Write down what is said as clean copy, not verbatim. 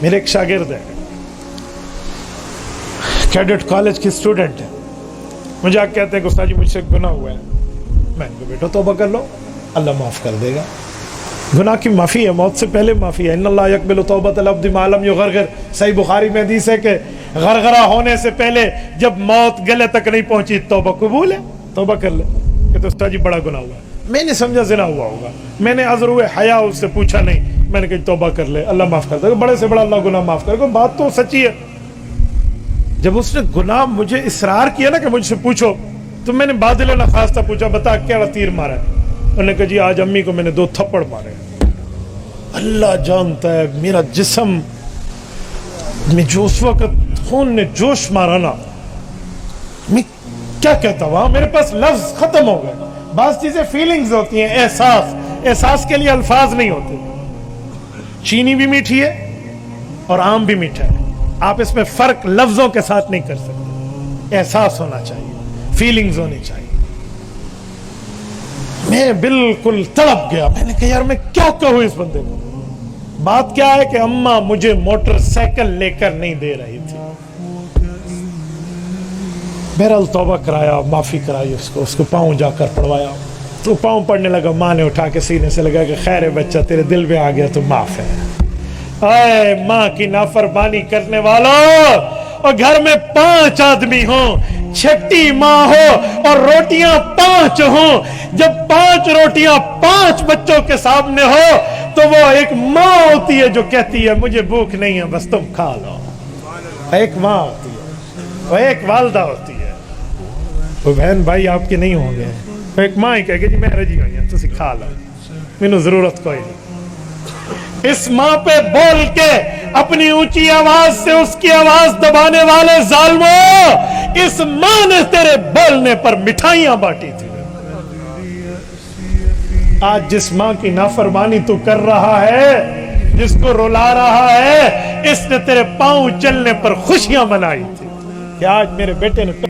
میرے ایک شاگرد ہے، کیڈٹ کالج کی اسٹوڈنٹ ہے، مجھے آپ کہتے ہیں کہ استاد جی مجھ سے گناہ ہوا ہے. میں نے کہا بیٹا توبہ کر لو، اللہ معاف کر دے گا. گناہ کی معافی ہے، موت سے پہلے معافی ہے. ان اللہ یقبل توبۃ العبد ما لم یغرغر. صحیح بخاری میں حدیث ہے کہ غرغرہ ہونے سے پہلے جب موت گلے تک نہیں پہنچی توبہ قبول ہے، توبہ کر لے. کہ تو استاد جی بڑا گناہ ہوا ہے. میں نے سمجھا زنا ہوا ہوگا، میں نے عذر ہوئے حیا اس سے پوچھا نہیں. میں نے کہا توبہ کر لے، اللہ معاف کر دے گا، بڑے سے بڑا اللہ گناہ معاف کرے گا. بات تو سچی ہے. جب اس نے گناہ مجھے اصرار کیا نا کہ مجھ سے پوچھو، تو میں نے بادل نخواستہ پوچھا بتا کیا تیر مارا ہے. انہوں نے کہا جی آج امی کو میں نے 2 تھپڑ مارے. اللہ جانتا ہے میرا جسم میں جو اس وقت خون نے جوش مارا نا، میں کیا کہتا ہوں، میرے پاس لفظ ختم ہو گئے. بعض چیزیں فیلنگز ہوتی ہیں، احساس کے لیے الفاظ نہیں ہوتے. چینی بھی میٹھی ہے اور آم بھی میٹھا ہے، آپ اس میں فرق لفظوں کے ساتھ نہیں کر سکتے. احساس ہونا چاہیے، فیلنگز ہونی چاہیے. میں بالکل تڑپ گیا. میں نے کہا یار میں کیا کہوں اس بندے کو. بات کیا ہے کہ اماں مجھے موٹر سائیکل لے کر نہیں دے رہی تھی. بہرحال توبہ کرایا، معافی کرائی اس کو پاؤں جا کر پڑھوایا. تو پاؤں پڑھنے لگا. ماں نے اٹھا کے سینے سے لگا کہ خیر ہے بچہ، تیرے دل میں آ گیا تو معاف ہے. اے ماں کی نافرمانی کرنے والوں، اور گھر میں 5 آدمی ہوں، چھٹی ماں ہو اور روٹیاں 5 ہوں. جب 5 روٹیاں 5 بچوں کے سامنے ہو تو وہ ایک ماں ہوتی ہے جو کہتی ہے مجھے بھوک نہیں ہے بس تم کھا لو. ایک ماں ہوتی ہے، وہ ایک والدہ ہوتی ہے. وہ بہن بھائی آپ کے نہیں ہوں گے، وہ ایک ماں ہی کہے گی جی میں رجی ہوئی ہوں تسی کھا لو، مینوں ضرورت کوئی نہیں. اس ماں پہ بول کے اپنی اونچی آواز سے اس کی آواز دبانے والے ظالموں، اس ماں نے تیرے بولنے پر مٹھائیاں بانٹی تھی. آج جس ماں کی نافرمانی تو کر رہا ہے، جس کو رلا رہا ہے، اس نے تیرے پاؤں چلنے پر خوشیاں منائی تھی کہ آج میرے بیٹے نے